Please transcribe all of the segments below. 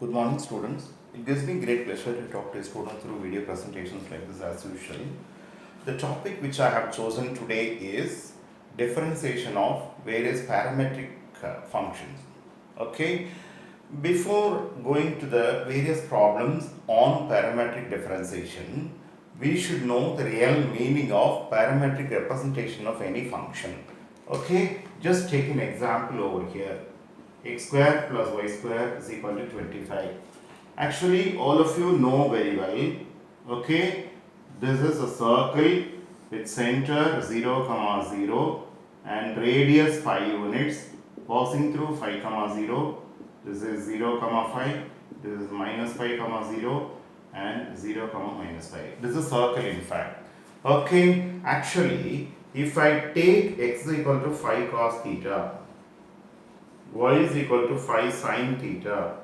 Good morning, students. It gives me great pleasure to talk to a student through video presentations like this as usual. The topic which I have chosen today is differentiation of various parametric functions. Okay, before going to the various problems on parametric differentiation, we should know the real meaning of parametric representation of any function. Okay, just take an example over here. X square plus y square is equal to 25. Actually, all of you know very well, okay, this is a circle with center 0, comma 0 and radius 5 units passing through 5, comma 0. This is 0, comma 5, this is minus 5, comma 0 and 0, comma minus 5. This is a circle in fact. Okay, actually, if I take x is equal to 5 cos theta, y is equal to 5 sine theta.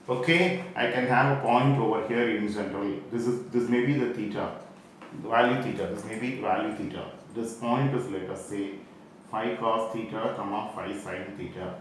Okay, I can have a point over here in general. This may be the theta, the value theta. This may be value theta. This point is, let us say, 5 cos theta, comma 5 sine theta.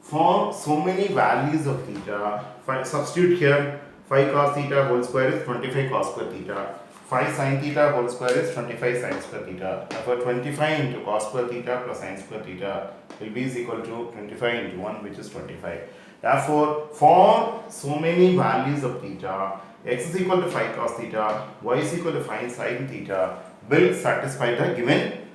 For so many values of theta, substitute here 5 cos theta whole square is 25 cos square theta. 5 sin theta whole square is 25 sin square theta. Therefore, 25 into cos square theta plus sin square theta will be is equal to 25 into 1, which is 25. Therefore, for so many values of theta, x is equal to 5 cos theta, y is equal to 5 sin theta will satisfy the given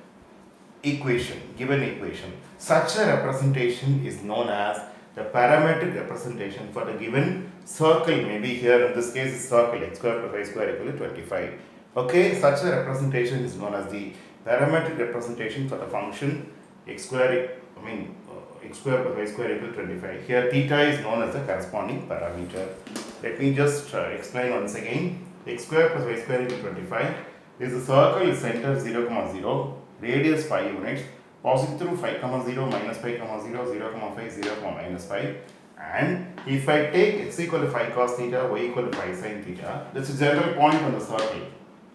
equation. Such a representation is known as the parametric representation for the given circle. Maybe here in this case is circle x square plus y square equal to 25. Okay, such a representation is known as the parametric representation for the function x square x square plus y square equal to 25. Here theta is known as the corresponding parameter. Let me just explain once again. X square plus y square equal to 25 is a circle with center 0, 0, radius 5 units, passing through 5, 0, minus 5, 0, 0, 5, 0, minus 5. And if I take x equal to 5 cos theta, y equal to 5 sin theta, this is general point on the circle.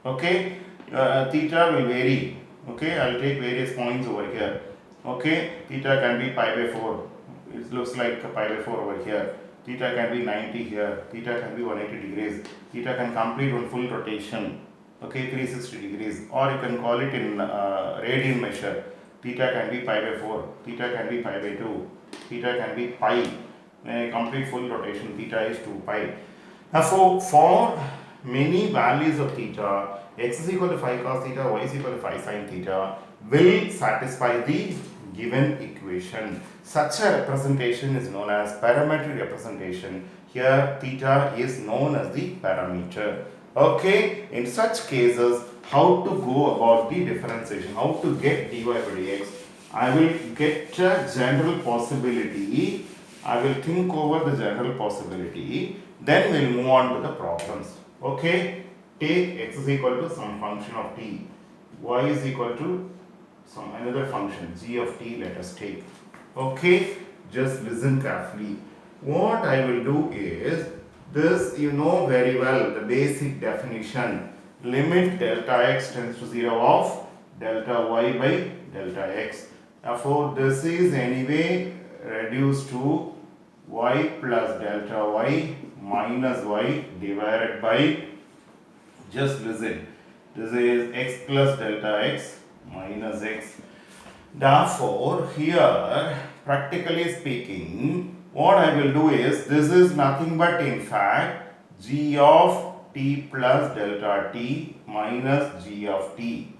Okay, theta will vary. Okay, I will take various points over here. Okay, theta can be pi by 4. It looks like pi by 4 over here. Theta can be 90 here. Theta can be 180 degrees. Theta can complete one full rotation. Okay, 360 degrees, or you can call it in radian measure. Theta can be pi by 4, theta can be pi by 2, theta can be pi. Complete full rotation, theta is 2 pi. Now for many values of theta, x is equal to 5 cos theta, y is equal to 5 sin theta will satisfy the given equation. Such a representation is known as parametric representation. Here theta is known as the parameter. Okay, in such cases, how to go about the differentiation, how to get dy by dx. I will get a general possibility. I will think over the general possibility. Then we'll move on to the problems. Okay, take x is equal to some function of t, y is equal to some another function g of t. Let us take. Okay, just listen carefully. What I will do is, this you know very well, the basic definition. Limit delta x tends to 0 of delta y by delta x. Therefore, this is anyway reduced to y plus delta y minus y divided by, just listen, this is x plus delta x minus x. Therefore, here practically speaking, what I will do is, this is nothing but in fact g of t plus delta t minus g of t.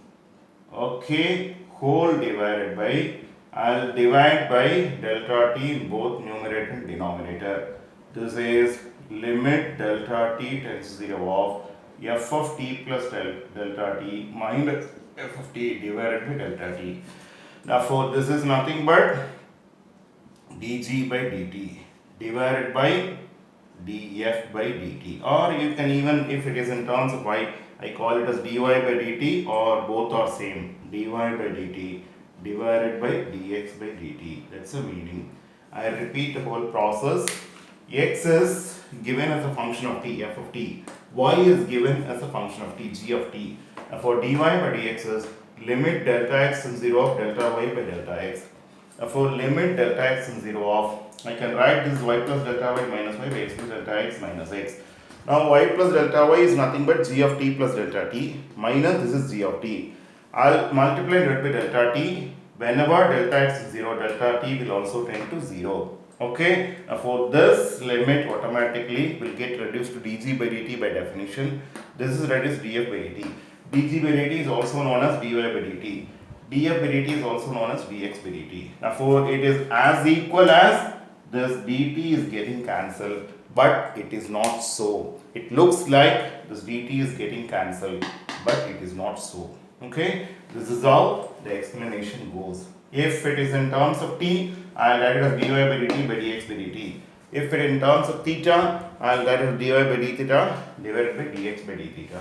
Okay, whole divided by, I will divide by delta t in both numerator and denominator. This is limit delta t tends to 0 of f of t plus delta t minus f of t divided by delta t. Therefore, this is nothing but dg by dt divided by df by dt, or you can, even if it is in terms of y, I call it as dy by dt, or both are same, dy by dt divided by dx by dt. That's the meaning. I repeat the whole process. X is given as a function of t, f of t. Y is given as a function of t, g of t. For dy by dx is limit delta x in 0 of delta y by delta x. For limit delta x in 0 of I can write this y plus delta y minus y by x plus delta x minus x. Now y plus delta y is nothing but g of t plus delta t minus this is g of t. I'll multiply it by delta t. Whenever delta x is 0, delta t will also tend to 0. Okay, now for this limit automatically will get reduced to dg by dt by definition. This is reduced df by dt. dg by dt is also known as dy by dt. df by dt is also known as dx by dt. Now for it is as equal as this dt is getting cancelled, but it is not so. It looks like this dt is getting cancelled, but it is not so. Okay, this is how the explanation goes. If it is in terms of t, I will write it as dy by dt by dx by dt. If it is in terms of theta, I will write it as dy by d theta divided by dx by d theta.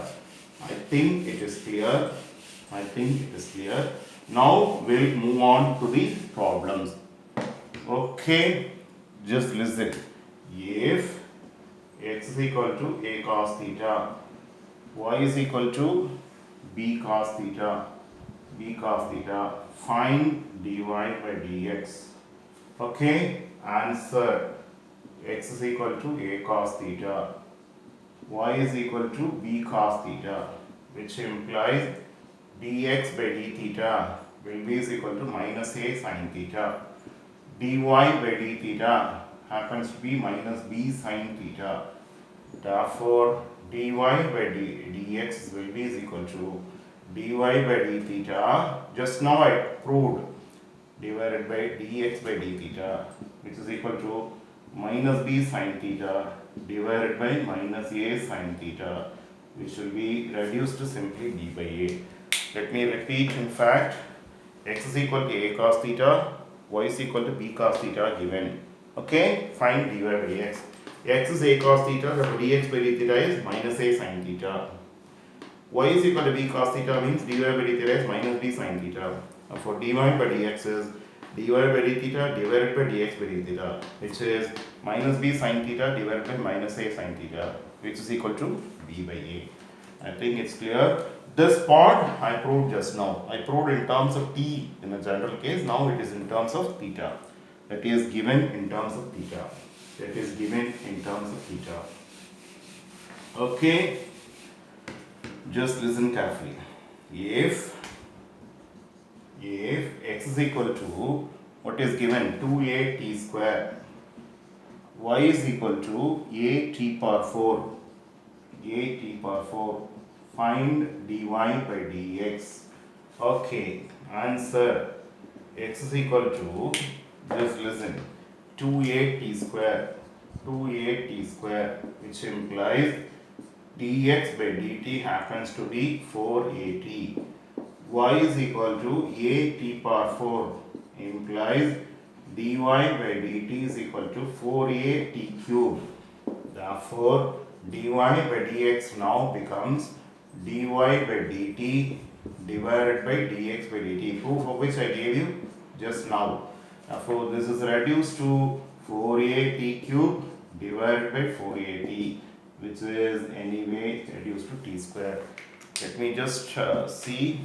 I think it is clear. I think it is clear. Now we'll move on to the problems. Okay, just listen. If x is equal to a cos theta, y is equal to b cos theta, find dy by dx. Okay, answer x is equal to a cos theta, y is equal to b cos theta, which implies dx by d theta will be is equal to minus a sin theta. dy by d theta happens to be minus b sin theta. Therefore, dy by dx will be is equal to dy by d theta. Just now I proved divided by dx by d theta, which is equal to minus b sin theta divided by minus a sin theta, which will be reduced to simply d by a. Let me repeat. In fact, x is equal to a cos theta, y is equal to b cos theta given. Okay, find dy by dx. X is a cos theta, therefore dx by d theta is minus a sin theta. Y is equal to b cos theta means dy by d theta is minus b sin theta. Therefore dy by dx is dy by d theta divided by dx by d theta, which is minus b sin theta divided by minus a sin theta, which is equal to b by a. I think it's clear. This part I proved just now. I proved in terms of t in a general case. Now it is in terms of theta. That is given in terms of theta. That is given in terms of theta. Okay. Just listen carefully. If x is equal to what is given 2a t square, y is equal to a t power 4, find dy by dx. Okay, answer x is equal to, just listen, 2a t square, which implies dx by dt happens to be 4at. Y is equal to a t power 4 implies dy by dt is equal to 4a t cube. Therefore, dy by dx now becomes dy by dt divided by dx by dt, proof of which I gave you just now. Therefore, this is reduced to 4a t cube divided by 4at, which is anyway reduced to t square. Let me just see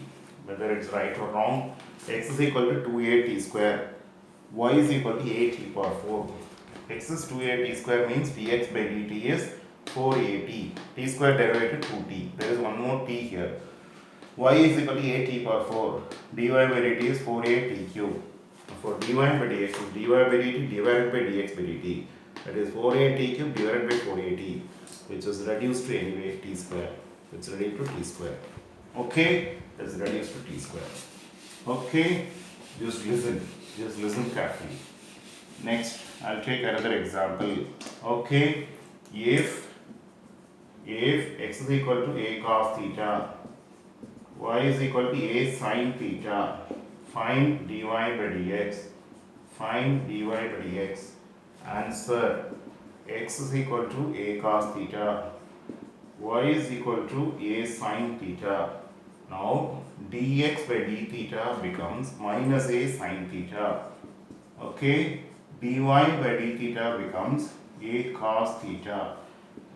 whether it's right or wrong. X is equal to 2a t square, y is equal to a t power 4. X is 2a t square means dx by dt is 4at, t square derivative 2t. There is one more t here. Y is equal to a t power 4. dy by dt is 4a t cube. For dy by dx is dy by dt divided by dx by dt. That is 4a t cube divided by 4at, which is reduced to anyway t square. It's reduced to t square. Okay, it's reduced to t square. Okay, just listen carefully. Next, I'll take another example. Okay, if x is equal to a cos theta, y is equal to a sin theta, find dy by dx. Answer x is equal to a cos theta, y is equal to a sin theta. Now dx by d theta becomes minus a sin theta. Okay, dy by d theta becomes a cos theta.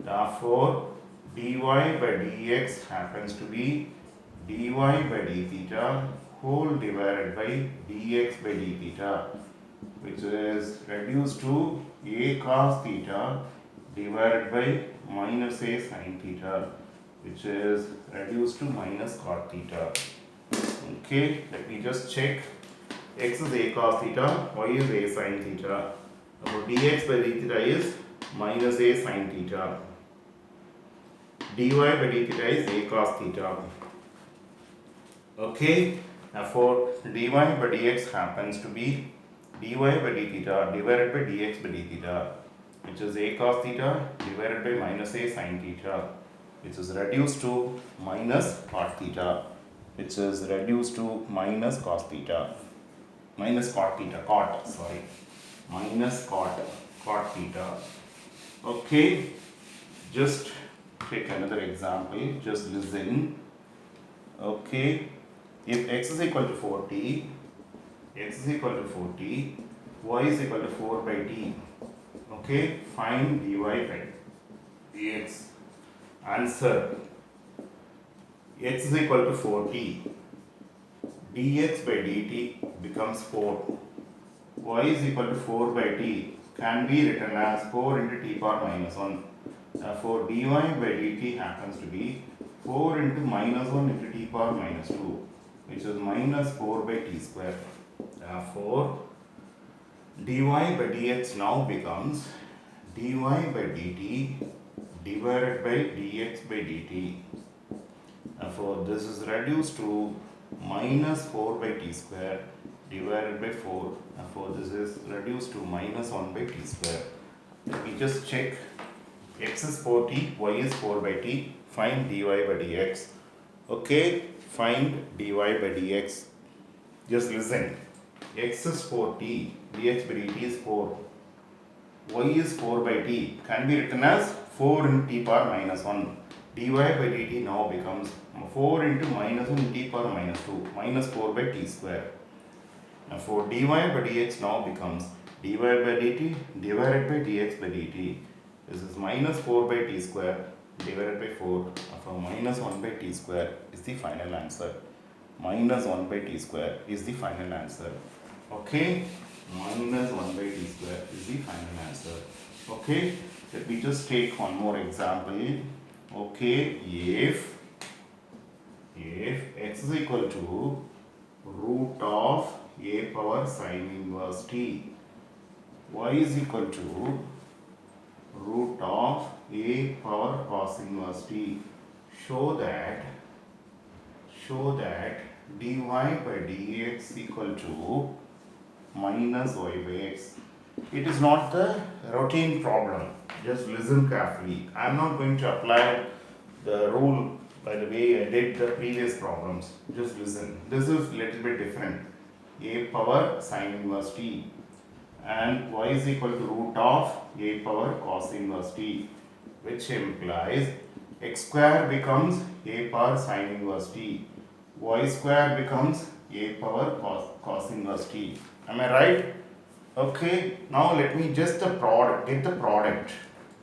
Therefore, dy by dx happens to be dy by d theta whole divided by dx by d theta, which is reduced to a cos theta divided by minus a sin theta, which is reduced to minus cot theta. Okay, let me just check. X is a cos theta, y is a sin theta. Now dx by d theta is minus a sin theta. dy by d theta is a cos theta. Okay, therefore dy by dx happens to be dy by d theta divided by dx by d theta, which is a cos theta divided by minus a sin theta, which is reduced to minus cot theta, which is reduced to minus cos theta, minus cot theta, minus cot theta. Okay, just take another example, just listen. Okay, if x is equal to 40, x is equal to 40, y is equal to 4 by t. Okay, find dy by dx. Answer: x is equal to 40, dx by dt becomes 4, y is equal to 4 by t can be written as 4 into t power minus 1. Therefore dy by dt happens to be 4 into minus 1 into t power minus 2, which is minus 4 by t square. Therefore dy by dx now becomes dy by dt divided by dx by dt. Therefore this is reduced to minus 4 by t square divided by 4. Therefore this is reduced to minus 1 by t square. Let me just check. X is 40, y is 4 by t. Find dy by dx. Okay, find dy by dx. Just listen. X is 4t, dx by dt is 4. Y is 4 by t can be written as 4 into t power minus 1. dy by dt now becomes 4 into minus 1 t power minus 2, minus 4 by t square. Now for dy by dx now becomes dy by dt divided by dx by dt. This is minus 4 by t square divided by 4. Therefore minus 1 by t square is the final answer. Minus 1 by t square is the final answer. Okay, minus 1 by t square is the final answer. Okay, let me just take one more example. Okay, if x is equal to root of a power sin inverse t, y is equal to root of a power cos inverse t, show that dy by dx equal to minus y by x. It is not the routine problem. Just listen carefully. I am not going to apply the rule by the way I did the previous problems. Just listen. This is little bit different. A power sin inverse t and y is equal to root of a power cos inverse t, which implies x square becomes a power sin inverse t, y square becomes a power cos inverse t. Am I right? Okay, now let me just get the product.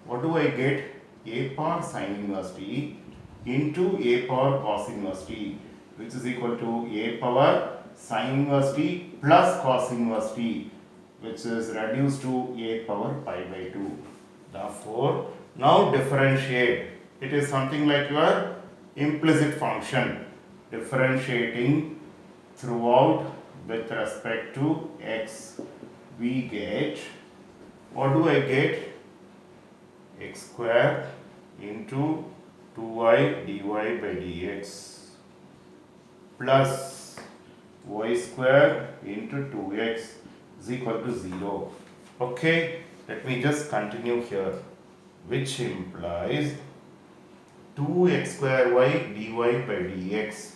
What do I get? A power sin inverse t into a power cos inverse t, which is equal to a power sin inverse t plus cos inverse t, which is reduced to a power pi by 2. Therefore, now differentiate. It is something like your implicit function, differentiating throughout with respect to x. We get, what do I get? X square into 2y dy by dx plus y square into 2x is equal to 0. Okay, let me just continue here, which implies 2x square y dy by dx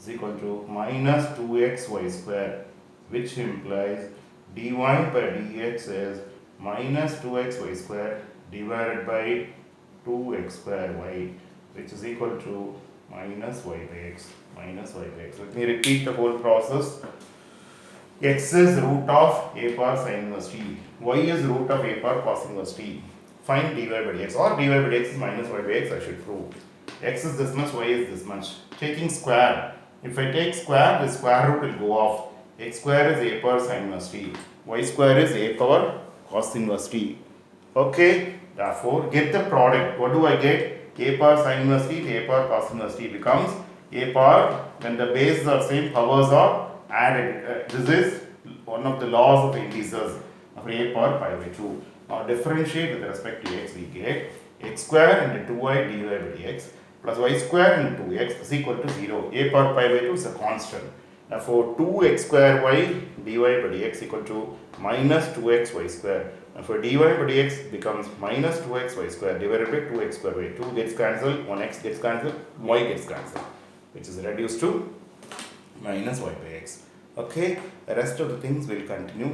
is equal to minus 2xy square, which implies dy by dx is minus 2xy square divided by 2x square y, which is equal to minus y by x, minus y by x. Let me repeat the whole process. X is root of a power sin inverse t, y is root of a power cos inverse t. Find dy by dx, or dy by dx is minus y by x, I should prove. X is this much, y is this much. Taking square, if I take square, the square root will go off. X square is a power sin inverse t, y square is a power cos inverse t. Okay, therefore get the product. What do I get? A power sin inverse t to a power cos inverse t becomes a power when the bases are same, powers are added. This is one of the laws of integers of a power pi by 2. Now differentiate with respect to x, we get x square into 2y dy by dx plus y square into 2x is equal to 0. A power pi by 2 is a constant. Therefore 2x square y dy by dx equal to minus 2x y square. Therefore dy by dx becomes minus 2x y square divided by 2x square by 2 gets cancelled, 1x gets cancelled, y gets cancelled, which is reduced to minus y by x. Okay, the rest of the things will continue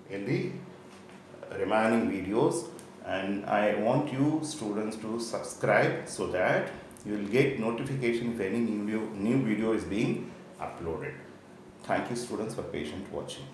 in the remaining videos, and I want you students to subscribe so that you will get notification if any new video is being uploaded. Thank you students for patient watching.